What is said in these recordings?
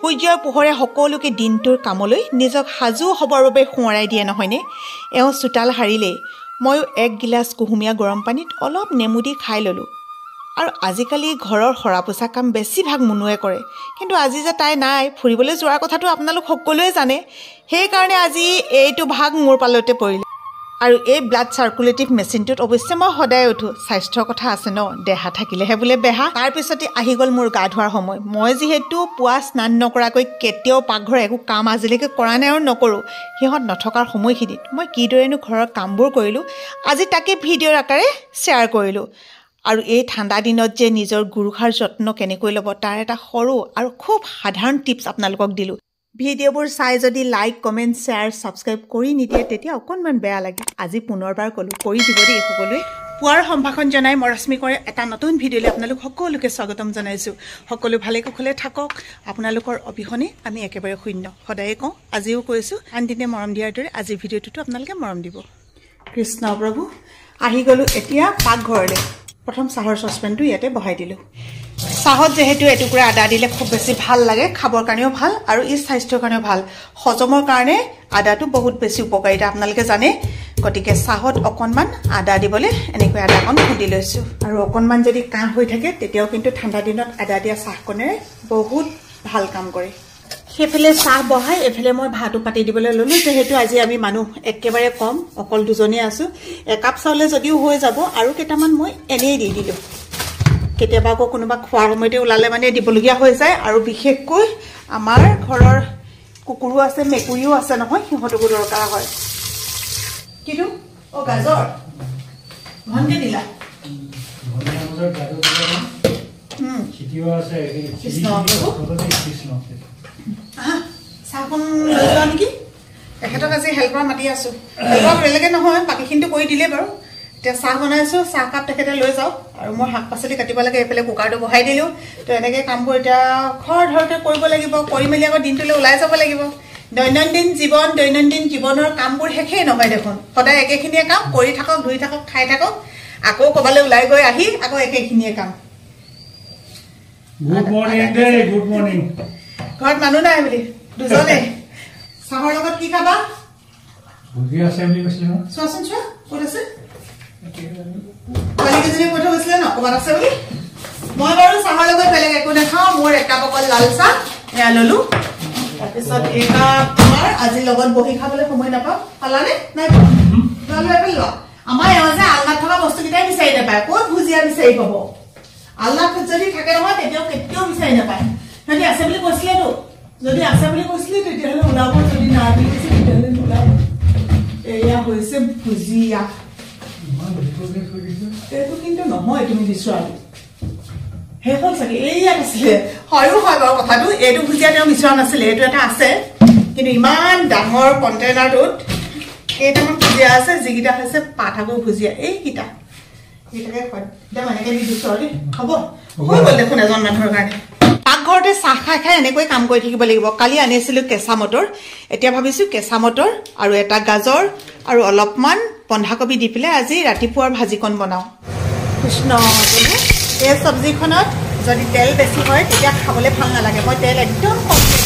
সূৰ্যৰ পোহৰে সকলোকে দিনটোৰ কামলৈ নিজক সাজু হ'বৰ বাবে সোঁৱৰাই দিয়ে নহয়নে? এওঁ চোতাল সাৰিলেই ময়ো এক গিলাচ কুহুমীয়া গৰম পানীত অলপ নেমু দি খাই ল'লোঁ। আৰু আজিকালি ঘৰৰ সৰা পোছা কাম বেছিভাগ মুনুৱে কৰে, কিন্তু আজি যে তাই নাই, ফুৰিবলৈ যোৱাৰ কথাটো আপোনালোক সকলোৱে জানে। সেইকাৰণে আজি এইটো ভাগ মোৰ পালতে পৰিলে। আৰু এই ব্লাড চাৰ্কুলেটিভ মেচিনটোত অৱশ্যে মই সদায় উঠোঁ। স্বাস্থ্যৰ কথা আছে ন, দেহা থাকিলেহে বোলে বেহা। তাৰপিছতে আহি গ'ল মোৰ গা ধোৱাৰ সময়। মই যিহেতু পুৱা স্নান নকৰাকৈ কেতিয়াও পাকঘৰৰ একো কাম আজিলৈকে কৰা নাই আৰু নকৰোঁ। সিহঁত নথকাৰ সময়খিনিত মই কিদৰেনো ঘৰৰ কামবোৰ কৰিলোঁ, আজি তাকে ভিডিঅ'ৰ আকাৰে শ্বেয়াৰ কৰিলোঁ। আৰু এই ঠাণ্ডা দিনত যে নিজৰ গুৰুহাৰ যত্ন কেনেকৈ ল'ব তাৰ এটা সৰু আৰু খুব সাধাৰণ টিপছ আপোনালোকক দিলোঁ। ভিডিঅ'বোৰ চাই যদি লাইক, কমেণ্ট, শ্বেয়াৰ, ছাবস্ক্ৰাইব কৰি নিদিয়ে তেতিয়া অকণমান বেয়া লাগে। আজি পুনৰবাৰ ক'লোঁ, কৰি দিব দেই সকলোৱে। পুৱাৰ সম্ভাষণ জনাই মই ৰশ্মিকৰে এটা নতুন ভিডিঅ'লৈ আপোনালোক সকলোকে স্বাগতম জনাইছোঁ। সকলো ভালে কুশলে থাকক। আপোনালোকৰ অবিহনে আমি একেবাৰে শূন্য। সদায়ে কওঁ, আজিও কৈছোঁ, আনদিনে মৰম দিয়াৰ দৰে আজিৰ ভিডিঅ'টোতো আপোনালোকে মৰম দিব। কৃষ্ণ প্ৰভু। আহি গ'লোঁ এতিয়া পাকঘৰলৈ। প্ৰথম চাহৰ চচপেনটো ইয়াতে বহাই দিলোঁ। চাহত যিহেতু এটুকুৰা আদা দিলে খুব বেছি ভাল লাগে, খাবৰ কাৰণেও ভাল আৰু ই স্বাস্থ্যৰ কাৰণেও ভাল। হজমৰ কাৰণে আদাটো বহুত বেছি উপকাৰিতা আপোনালোকে জানে। গতিকে চাহত অকণমান আদা দিবলৈ এনেকৈ আদাকণ খুন্দি লৈছোঁ। আৰু অকণমান যদি কাহ হৈ থাকে তেতিয়াও কিন্তু ঠাণ্ডা দিনত আদা দিয়া চাহকণেৰে বহুত ভাল কাম কৰে। সেইফালে চাহ বহাই এইফালে মই ভাতো পাতি দিবলৈ ল'লোঁ। যিহেতু আজি আমি মানুহ একেবাৰে কম, অকল দুজনেই আছোঁ। একাপ চাউলে যদিও হৈ যাব আৰু কেইটামান মই এনেই দি দিলোঁ। কেতিয়াবা আকৌ কোনোবা খোৱাৰ সময়তে ওলালে মানে দিবলগীয়া হৈ যায়। আৰু বিশেষকৈ আমাৰ ঘৰৰ কুকুৰো আছে, মেকুৰীও আছে নহয়, সিহঁতকো দৰকাৰ হয়। কিন্তু গাজৰ ঘনকে দিলা চাহকণ লৈ যোৱা নেকি? এখেতক আজি হেল্পাৰ মাতি আছোঁ। হেল্পাৰ বেলেগে নহয়, বাকীখিনিতো কৰি দিলে বাৰু। এতিয়া চাহ বনাইছোঁ, চাহকাপ তেখেতে লৈ যাওক। আৰু মই শাক পাচলি কাটিব লাগে, এইফালে কুকাৰটো বহাই দিলোঁ। তো এনেকৈ কামবোৰ এতিয়া খৰ ধৰকৈ কৰিব লাগিব। কৰি মেলি আকৌ দিনটোলৈ ওলাই যাব লাগিব। দৈনন্দিন জীৱনৰ কামবোৰ শেষেই নহয় দেখোন। সদায় একেখিনিয়ে কাম কৰি থাকক, ধুই থাকক, খাই থাকক, আকৌ ক'ৰবালৈ ওলাই গৈ আহি আকৌ একেখিনিয়ে কাম। Good morning. Good morning. ঘৰত মানুহ নাই বুলি দুজনে। চাহৰ লগত কি খাবা? ভুজিয়া আছে বুলি কৈছিলে ন? চোৱাচোন চোৱা, ক'ত আছে? ছোৱালীকেইজনী কৈ থৈ গৈছিলে ন ক'ৰবাত আছে বুলি। মই বাৰু চাহৰ লগত বেলেগ একো নাখাওঁ। মোৰ একাপ অকল লাল চাহ এয়া ল'লোঁ। তাৰপিছত একাপ তোমাৰ আজি লগত বহি খাবলৈ সময় নাপাওঁ। পালানে? নাই পোৱা? লোৱা। আমাৰ এওঁ যে আলনাত থকা বস্তুকেইটাই বিচাৰি নাপায়। ক'ত ভুজিয়া বিচাৰি পাব? আলনাত যদি থাকে নহয় তেতিয়াও কেতিয়াও বিচাৰি নাপায়। সিহঁতি আছে বুলি কৈছিলেতো। যদি আছে বুলি কৈছিলে তেতিয়াহ'লে ওলাব, যদি নাই বুলি কৈছে তেতিয়াহ'লে নোলাব। এয়া হৈছে ভুজিয়া। এইটো কিন্তু নহয় তুমি বিচৰা শেষ হ'ল চাগে। এইয়াত আছিলে। হয়ো হয় বাৰু কথাটো। এইটো ভুজিয়া তেওঁ বিচৰা নাছিলে, এইটো এটা আছে। কিন্তু ইমান ডাঙৰ কণ্টেইনাৰটোত কেইটামান ভুজিয়া আছে, যিকেইটা হৈছে পাঠাবোৰ ভুজিয়া। এইকেইটা একদম এনেকৈ দি দিছোঁ আৰু হ'ব। হৈ গ'ল দেখোন এজন মানুহৰ কাৰণে। পাকঘৰতে চাহ খাই খাই এনেকৈ কাম কৰি থাকিব লাগিব। কালি আনিছিলোঁ কেঁচা মটৰ। এতিয়া ভাবিছোঁ কেঁচা মটৰ আৰু এটা গাজৰ আৰু অলপমান বন্ধাকবি দি পেলাই আজি ৰাতিপুৱাৰ ভাজিকণ বনাওঁ। কৃষ্ণ প্ৰভু। এই চব্জিখনত যদি তেল বেছি হয় তেতিয়া খাবলৈ ভাল নালাগে। মই তেল একদম কম দিওঁ।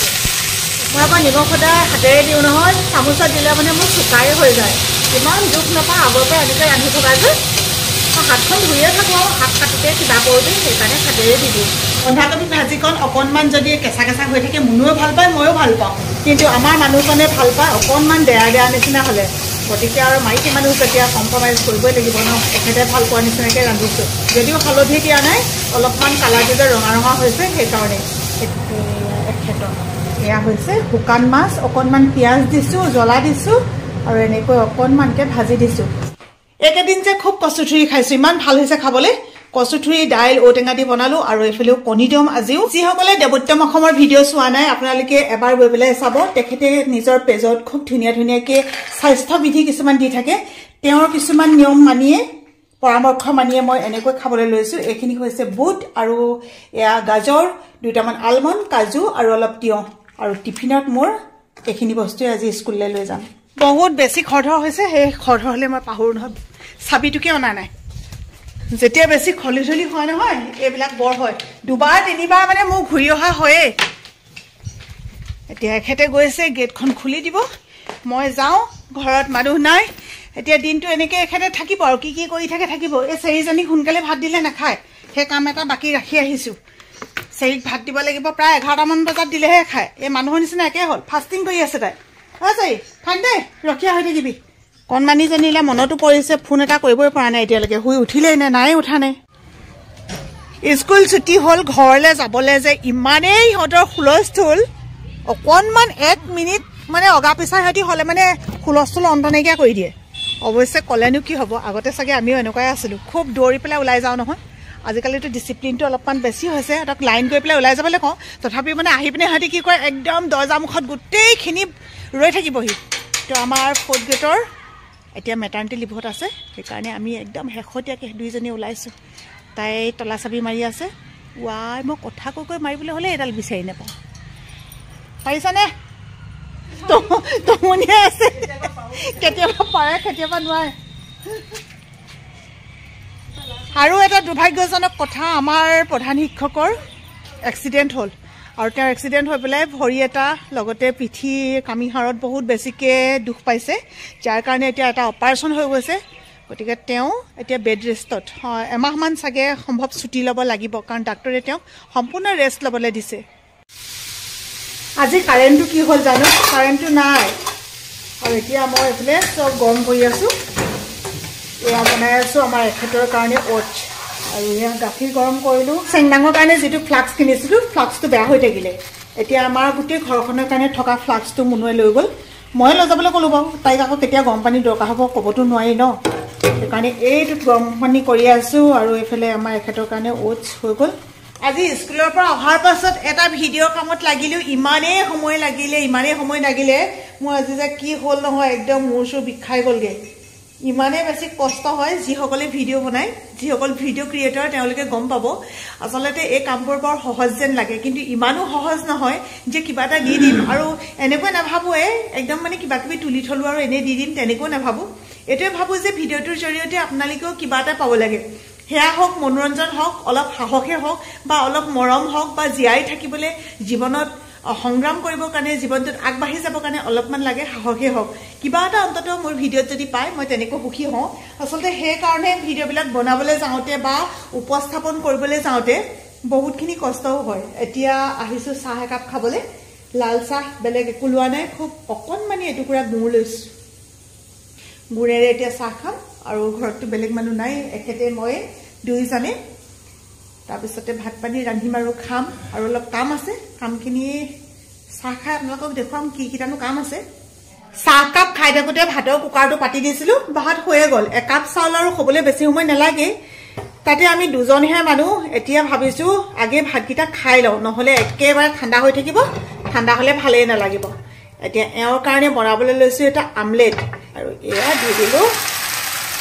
মই আকৌ নিমখ সদায় হাতেৰে দিওঁ নহয়, চামুচত দিলে মানে মোৰ চুকাই হৈ যায়। ইমান দুখ নাপাওঁ আগৰ পৰা এনেকৈ ৰান্ধি থকা যে। হাতখন ধুয়ে থাকোঁ আৰু হাত কাটোতে কিবা কৰোঁতে, সেইকাৰণে হাতেৰে দি দিওঁ। বন্ধাকবি ভাজিকণ অকণমান যদি কেঁচা কেঁচা হৈ থাকে, মুনুৱেও ভাল পায়, ময়ো ভাল পাওঁ। কিন্তু আমাৰ মানুহজনে ভাল পায় অকণমান দেয়া নিচিনা হ'লে। গতিকে আৰু মাইকী মানুহ যেতিয়া কম্প্ৰমাইজ কৰিবই লাগিব ন। এখেতে ভাল পোৱাৰ নিচিনাকৈ ৰান্ধিছোঁ। যদিও হালধি দিয়া নাই, অলপমান কালাৰটো যে ৰঙা ৰঙা হৈছে সেইকাৰণে। এখেতৰ এয়া হৈছে শুকান মাছ, অকণমান পিঁয়াজ দিছোঁ, জ্বলা দিছোঁ আৰু এনেকৈ অকণমানকৈ ভাজি দিছোঁ। এইকেইদিন যে খুব কচুথুৰি খাইছোঁ, ইমান ভাল হৈছে খাবলৈ। কচুথুৰি দাইল ঔটেঙা দি বনালোঁ আৰু এইফালেও কণী দম আজিও। যিসকলে দেৱোত্তম অসমৰ ভিডিঅ' চোৱা নাই আপোনালোকে এবাৰ গৈ পেলাই চাব। তেখেতে নিজৰ পেজত খুব ধুনীয়াকৈ স্বাস্থ্যবিধি কিছুমান দি থাকে। তেওঁৰ কিছুমান নিয়ম মানিয়ে, পৰামৰ্শ মানিয়ে মই এনেকৈ খাবলৈ লৈছোঁ। এইখিনি হৈছে বুট আৰু এয়া গাজৰ, দুটামান আলমণ্ড, কাজু আৰু অলপ তিয়ঁহ। আৰু টিফিনত মোৰ এইখিনি বস্তুৱে আজি স্কুললৈ লৈ যাম। বহুত বেছি খৰধৰ হৈছে, সেই খৰধৰ হ'লে মই পাহৰোঁ নহয়। চাবিটোকে অনা নাই। যেতিয়া বেছি খলিঝলি হয় নহয় এইবিলাক বৰ হয়। দুবাৰ তিনিবাৰ মানে মোৰ ঘূৰি অহা হয়েই। এতিয়া এখেতে গৈছে গেটখন খুলি দিব মই যাওঁ ঘৰত মানুহ নাই এতিয়া দিনটো এনেকৈ এখেতে থাকিব আৰু কি কি কৰি থাকে থাকিব এই চেৰিজনীক সোনকালে ভাত দিলে নাখায় সেই কাম এটা বাকী ৰাখি আহিছোঁ চেৰিক ভাত দিব লাগিব প্ৰায় 11টামান বজাত দিলেহে খায় এই মানুহৰ নিচিনা একে হ'ল ফাষ্টিং কৰি আছে তাই চেৰি খাই দেই ৰখীয়া হৈ থাকিবি কণমানিজনীলে মনতো পৰিছে ফোন এটা কৰিবই পৰা নাই এতিয়ালৈকে শুই উঠিলেই নে নাই উঠা নাই স্কুল ছুটি হ'ল ঘৰলৈ যাবলৈ যে ইমানেই সিহঁতৰ হুলস্থুল অকণমান 1 মিনিট মানে অগা পিছা সিহঁতি হ'লে মানে হুলস্থুল অন্ত নাইকিয়া কৰি দিয়ে অৱশ্যে ক'লেনো কি হ'ব আগতে চাগে আমিও এনেকুৱাই আছিলোঁ খুব দৌৰি পেলাই ওলাই যাওঁ নহয় আজিকালিতো ডিচিপ্লিনটো অলপমান বেছি হৈছে সিহঁতক লাইন কৰি পেলাই ওলাই যাবলৈ কওঁ তথাপিও মানে আহি পিনে সিহঁতি কি কৰে একদম দৰ্জামুখত গোটেইখিনি ৰৈ থাকিবহি তো আমাৰ 4th গ্ৰেডৰ এতিয়া মেটাৰ্নিটি লিভত আছে সেইকাৰণে আমি একদম শেহতীয়াকৈ দুইজনী ওলাইছোঁ তাই তলা চাবি মাৰি আছে ৱাই মই কথা কৈ মাৰিবলৈ হ'লে এডাল বিচাৰি নাপাওঁ পাৰিছানে তমনিয়াই আছে কেতিয়াবা পাৰে কেতিয়াবা নোৱাৰে আৰু এটা দুৰ্ভাগ্যজনক কথা আমাৰ প্ৰধান শিক্ষকৰ এক্সিডেণ্ট হ'ল আৰু তেওঁৰ এক্সিডেণ্ট হৈ পেলাই ভৰি এটা লগতে পিঠি কামিহাৰত বহুত বেছিকৈ দুখ পাইছে যাৰ কাৰণে এতিয়া এটা অপাৰেশ্যন হৈ গৈছে গতিকে তেওঁ এতিয়া বেড ৰেষ্টত এমাহমান চাগে সম্ভৱ ছুটি ল'ব লাগিব কাৰণ ডাক্তৰে তেওঁক সম্পূৰ্ণ ৰেষ্ট ল'বলৈ দিছে আজি কাৰেণ্টটো কি হ'ল জানো কাৰেণ্টটো নাই আৰু এতিয়া মই এইফালে চব গৰম কৰি আছোঁ এয়া বনাই আছোঁ আমাৰ এখেতৰ কাৰণে অ'টছ আৰু এয়া গাখীৰ গৰম কৰিলোঁ চেংডাঙৰ কাৰণে যিটো ফ্লাক্স কিনিছিলোঁ ফ্লাক্সটো বেয়া হৈ থাকিলে এতিয়া আমাৰ গোটেই ঘৰখনৰ কাৰণে থকা ফ্লাক্সটো মুনুৱে লৈ গ'ল মই লৈ যাবলৈ ক'লোঁ বাৰু তাইক আকৌ কেতিয়া গৰম পানী দৰকাৰ হ'ব ক'বতো নোৱাৰি ন সেইকাৰণে এইটোত গৰম পানী কৰি আছোঁ আৰু এইফালে আমাৰ এখেতৰ কাৰণে অ'টছ হৈ গ'ল আজি স্কুলৰ পৰা অহাৰ পাছত এটা ভিডিঅ' কামত লাগিলোঁ ইমানেই সময় লাগিলে মোৰ আজি যে কি হ'ল নহয় একদম মূৰ চুৰ বিষাই গ'লগৈ ইমানেই বেছি কষ্ট হয় যিসকলে ভিডিঅ' বনায় যিসকল ভিডিঅ' ক্ৰিয়েটৰ তেওঁলোকে গম পাব আচলতে এই কামবোৰ বৰ সহজ যেন লাগে কিন্তু ইমানো সহজ নহয় যে কিবা এটা দি দিম আৰু এনেকৈ নাভাবোঁৱে একদম মানে কিবা কিবি তুলি থলোঁ আৰু এনেই দি দিম তেনেকৈ নাভাবোঁ এইটোৱে ভাবোঁ যে ভিডিঅ'টোৰ জৰিয়তে আপোনালোকেও কিবা এটা পাব লাগে সেয়া হওক মনোৰঞ্জন হওক অলপ সাহসে হওক বা অলপ মৰম হওক বা জীয়াই থাকিবলৈ জীৱনত সংগ্ৰাম কৰিবৰ কাৰণে জীৱনটোত আগবাঢ়ি যাবৰ কাৰণে অলপমান লাগে সাহসে হওক কিবা এটা অন্ততঃ মোৰ ভিডিঅ'ত যদি পায় মই তেনেকৈ সুখী হওঁ আচলতে সেইকাৰণে ভিডিঅ'বিলাক বনাবলৈ যাওঁতে বা উপস্থাপন কৰিবলৈ যাওঁতে বহুতখিনি কষ্টও হয় এতিয়া আহিছোঁ চাহ একাপ খাবলৈ লাল চাহ বেলেগ একো লোৱা নাই খুব অকণমানি এটুকুৰা গুড় লৈছোঁ গুড়েৰে এতিয়া চাহ খাম আৰু ঘৰততো বেলেগ মানুহ নাই এখেতে মই দুইজনে তাৰপিছতে ভাত পানী ৰান্ধিম আৰু খাম আৰু অলপ কাম আছে কামখিনি চাহ খাই আপোনালোকক দেখুৱাম কি কিটানো কাম আছে চাহকাপ খাই থাকোঁতে ভাতৰ কুকাৰটো পাতি দিছিলোঁ ভাত হৈয়ে গ'ল একাপ চাউল আৰু হ'বলৈ বেছি সময় নালাগে তাতে আমি দুজনহে মানুহ এতিয়া ভাবিছোঁ আগে ভাতকেইটা খাই লওঁ নহ'লে একেবাৰে ঠাণ্ডা হৈ থাকিব ঠাণ্ডা হ'লে ভালেই নালাগিব এতিয়া এওঁৰ কাৰণে বনাবলৈ লৈছোঁ এটা আমলেট আৰু এয়া দি দিলোঁ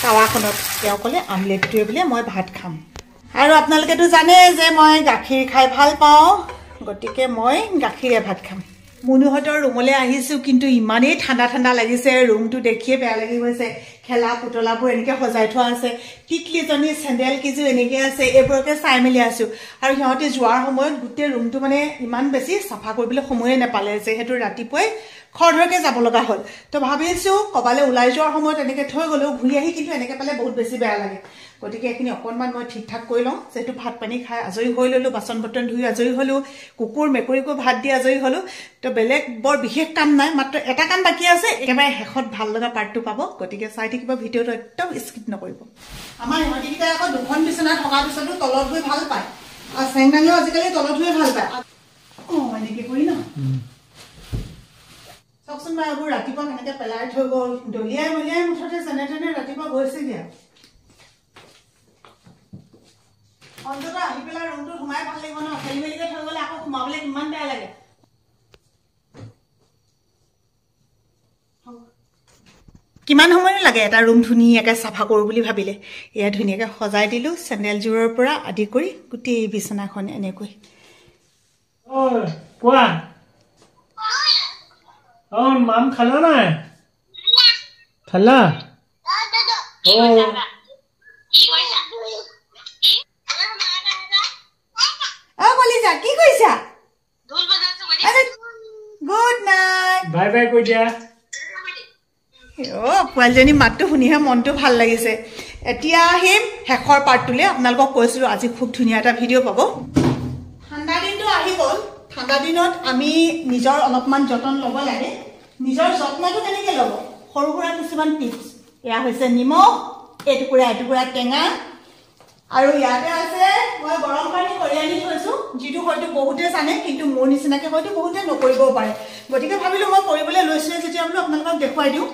টাৱাখনত তেওঁ ক'লে আমলেটটোৱে বোলে মই ভাত খাম আৰু আপোনালোকেতো জানে যে মই গাখীৰ খাই ভাল পাওঁ গতিকে মই গাখীৰে ভাত খাম মুনুহঁতৰ ৰুমলৈ আহিছোঁ কিন্তু ইমানেই ঠাণ্ডা লাগিছে ৰুমটো দেখিয়ে বেয়া লাগি গৈছে খেলা পুতলাবোৰ এনেকৈ সজাই থোৱা আছে টিকলিজনী চেণ্ডেল কিজো এনেকৈ আছে এইবোৰকে চাই মেলি আছোঁ আৰু সিহঁতে যোৱাৰ সময়ত গোটেই ৰুমটো মানে ইমান বেছি চাফা কৰিবলৈ সময়ে নাপালে যিহেতু ৰাতিপুৱাই খৰধৰকৈ যাব লগা হ'ল তো ভাবিছোঁ ক'ৰবালৈ ওলাই যোৱাৰ সময়ত এনেকৈ থৈ গ'লেও ঘূৰি আহি কিন্তু এনেকৈ পালে বহুত বেছি বেয়া লাগে গতিকে এইখিনি অকণমান মই ঠিক ঠাক কৰি লওঁ যিহেতু ভাত পানী খাই আজৰি হৈ ল'লোঁ বাচন বৰ্তন ধুই আজৰি হ'লোঁ কুকুৰ মেকুৰীকো ভাত দি আজৰি হ'লোঁ তো বেলেগ বৰ বিশেষ কাম নাই মাত্ৰ এটা কাম বাকী আছে একেবাৰে শেষত ভাল লগা পাৰ্টটো পাব গতিকে চাই থাকিব ভিডিঅ'টো একদম স্কিপ নকৰিব আমাৰ ইহঁতিকেইটাই আকৌ দুখন বিচনা থকাৰ পিছতো তলত গৈ ভাল পায় আৰু চেংডাঙেও আজিকালি তলত গৈ ভাল পায় এনেকৈ কৰি ন চাওকচোন বাৰু এইবোৰ ৰাতিপুৱা কেনেকৈ পেলাই থৈ গ'ল দলিয়াই মলিয়াই মুঠতে যেনে তেনে ৰাতিপুৱা গৈছেগৈ অন্ততঃ আহি পেলাই ৰুমটোত সোমাই ভাল লাগিব ন খেলি মেলিকৈ থৈ গ'লে আকৌ সোমাবলৈ কিমান বেয়া লাগে কিমান সময় লাগে এটা ৰুম ধুনীয়াকৈ চাফা কৰোঁ বুলি ভাবিলে এয়া ধুনীয়াকৈ সজাই দিলোঁ চেণ্ডেলযোৰৰ পৰা আদি কৰি গোটেই বিচনাখন এনেকৈ কোৱা মাম খালা নাই খালা কলিজা কি কৰিছা গুড নাইট বাই বাই কৈ দিয়া পোৱালীজনী মাতটো শুনিহে মনটো ভাল লাগিছে এতিয়া আহিম শেষৰ পাৰ্টটোলৈ আপোনালোকক কৈছিলোঁ আজি খুব ধুনীয়া এটা ভিডিঅ' পাব ঠাণ্ডা দিনটো আহি গ'ল ঠাণ্ডা দিনত আমি নিজৰ অলপমান যতন ল'ব লাগে নিজৰ যত্নটো কেনেকৈ ল'ব সৰু সুৰা কিছুমান টিপছ এয়া হৈছে নিমখ এটুকুৰা টেঙা আৰু ইয়াতে আছে মই গৰম পানী কৰি আনি থৈছোঁ যিটো হয়তো বহুতে জানে কিন্তু মোৰ নিচিনাকৈ হয়তো বহুতে নকৰিবও পাৰে গতিকে ভাবিলোঁ মই কৰিবলৈ লৈছোঁ যেতিয়া বোলো আপোনালোকক দেখুৱাই দিওঁ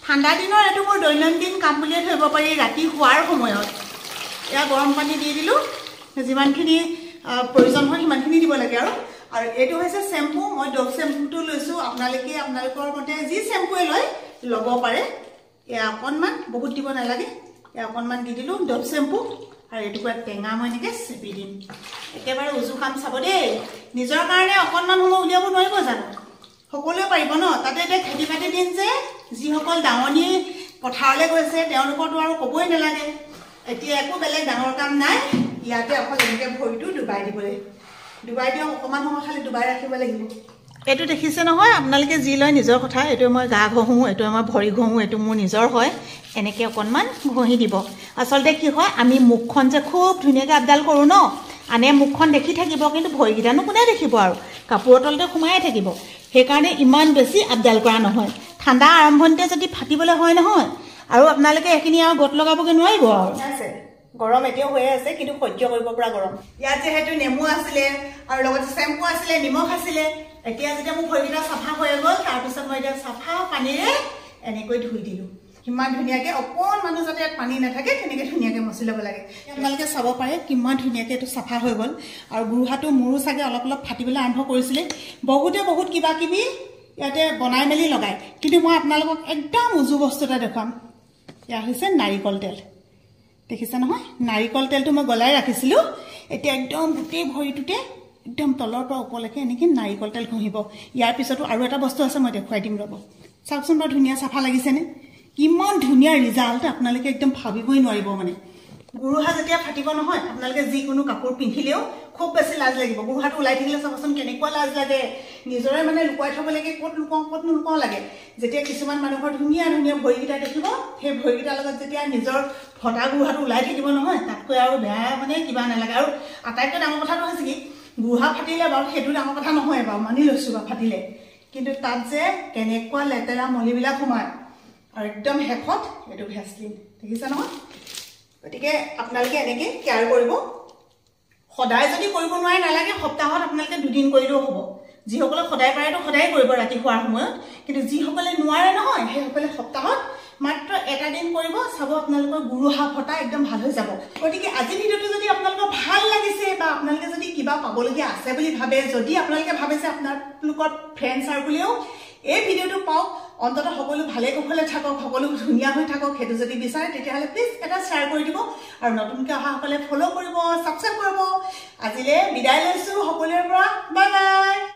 ঠাণ্ডা দিনৰ এইটো মোৰ দৈনন্দিন কাম বুলিয়ে ধৰিব পাৰি ৰাতি শোৱাৰ সময়ত এয়া গৰম পানী দি দিলোঁ যিমানখিনি প্ৰয়োজন হয় সিমানখিনি দিব লাগে আৰু এইটো হৈছে চেম্পু মই ডভ চেম্পুটো লৈছোঁ আপোনালোকৰ মতে যি চেম্পুৱে ল'ব পাৰে এয়া অকণমান বহুত দিব নালাগে এয়া অকণমান দি দিলোঁ ডভ চেম্পু আৰু এইটুকুৰা টেঙা মই এনেকৈ চেপি দিম একেবাৰে উজু কাম চাব দেই নিজৰ কাৰণে অকণমান সময় উলিয়াব নোৱাৰিব জানো সকলোৱে পাৰিব ন তাতে এতিয়া খেতি বাতি দিন যে যিসকল ডাঙনি পথাৰলৈ গৈছে তেওঁলোকৰতো আৰু ক'বই নালাগে এতিয়া একো বেলেগ ডাঙৰ কাম নাই ইয়াতে অকল এনেকৈ ভৰিটো ডুবাই দিবলৈ ডুবাই দিয়ক অকণমান সময় খালি ডুবাই ৰাখিব লাগিব এইটো দেখিছে নহয় আপোনালোকে যি লয় নিজৰ কথা এইটো মই গা ঘঁহোঁ এইটো মই ভৰি ঘঁহোঁ এইটো মোৰ নিজৰ হয় এনেকৈ অকণমান ঘঁহি দিব আচলতে কি হয় আমি মুখখন যে খুব ধুনীয়াকৈ আপডাল কৰোঁ ন আনে মুখখন দেখি থাকিব কিন্তু ভৰিকেইটানো কোনে দেখিব আৰু কাপোৰৰ তলতে সোমাই থাকিব সেইকাৰণে ইমান বেছি আপডাল কৰা নহয় ঠাণ্ডা আৰম্ভণিতে যদি ফাটিবলৈ হয় নহয় আৰু আপোনালোকে এইখিনি আৰু গোট লগাবগৈ নোৱাৰিব আৰু আছে গৰম এতিয়াও হৈয়ে আছে কিন্তু সহ্য কৰিব পৰা গৰম ইয়াত যিহেতু নেমু আছিলে আৰু লগতে চেম্পু আছিলে নিমখ আছিলে এতিয়া যেতিয়া মোৰ ভৰিকেইটা চাফা হৈ গ'ল তাৰপিছত মই এতিয়া চাফা পানীৰে এনেকৈ ধুই দিলোঁ কিমান ধুনীয়াকৈ অকণমানো যাতে ইয়াত পানী নাথাকে তেনেকৈ ধুনীয়াকৈ মচি ল'ব লাগে আপোনালোকে চাব পাৰে কিমান ধুনীয়াকৈ এইটো চাফা হৈ গ'ল আৰু গোৰোহাটো মোৰো চাগে অলপ ফাটিবলৈ আৰম্ভ কৰিছিলে বহুতে বহুত কিবা কিবি ইয়াতে বনাই মেলি লগায় কিন্তু মই আপোনালোকক একদম উজু বস্তু এটা দেখুৱাম এয়া হৈছে নাৰিকল তেল দেখিছে নহয় নাৰিকল তেলটো মই গলাই ৰাখিছিলোঁ এতিয়া একদম গোটেই ভৰিটোতে একদম তলৰ পৰা ওপৰলৈকে এনেকৈ নাৰিকল তেল ঘঁহিব ইয়াৰ পিছতো আৰু এটা বস্তু আছে মই দেখুৱাই দিম ৰ'ব চাওকচোন বাৰু ধুনীয়া চাফা লাগিছেনে কিমান ধুনীয়া ৰিজাল্ট আপোনালোকে একদম ভাবিবই নোৱাৰিব মানে গোৰোহা যেতিয়া ফাটিব নহয় আপোনালোকে যিকোনো কাপোৰ পিন্ধিলেও খুব বেছি লাজ লাগিব গোৰোহাটো ওলাই থাকিলে চাবচোন কেনেকুৱা লাজ লাগে নিজৰে মানে লুকুৱাই থ'ব লাগে ক'ত নুলুকাওঁ লাগে যেতিয়া কিছুমান মানুহৰ ধুনীয়া ধুনীয়া ভৰিকেইটা দেখিব সেই ভৰিকেইটাৰ লগত যেতিয়া নিজৰ ফটা গোৰোহাটো ওলাই থাকিব নহয় তাতকৈ আৰু বেয়া মানে কিবা নালাগে আৰু আটাইতকৈ ডাঙৰ কথাটো হৈছে কি গোৰোহা ফাটিলে বাৰু সেইটো ডাঙৰ কথা নহয় বাৰু মানি লৈছোঁ বাৰু ফাটিলে কিন্তু তাত যে কেনেকুৱা লেতেৰা মলিবিলাক সোমায় আৰু একদম শেষত এইটো ভেচলিন দেখিছে নহয় গতিকে আপোনালোকে এনেকৈ কেয়াৰ কৰিব সদায় যদি কৰিব নোৱাৰে নালাগে সপ্তাহত আপোনালোকে 2 দিন কৰিলেও হ'ব যিসকলে সদায় পাৰেতো সদায় কৰিব ৰাতি শোৱাৰ সময়ত কিন্তু যিসকলে নোৱাৰে নহয় সেইসকলে সপ্তাহত মাত্ৰ এটা দিন কৰিব চাব আপোনালোকৰ গোৰোহা ফটা একদম ভাল হৈ যাব গতিকে আজি ভিডিঅ'টো যদি আপোনালোকৰ ভাল লাগিছে বা আপোনালোকে যদি কিবা পাবলগীয়া আছে বুলি ভাবে যদি আপোনালোকে ভাবে যে আপোনালোকৰ ফ্ৰেণ্ড চাৰ্কুলেও এই ভিডিঅ'টো পাওক অন্ততঃ সকলো ভালে কুশলে থাকক সকলো ধুনীয়া হৈ থাকক সেইটো যদি বিচাৰে তেতিয়াহ'লে প্লিজ এটা শ্বেয়াৰ কৰি দিব আৰু নতুনকৈ অহাসকলে ফ'ল' কৰিব ছাবস্ক্ৰাইব কৰিব আজিলৈ বিদায় লৈছোঁ সকলোৰে পৰা বাই বাই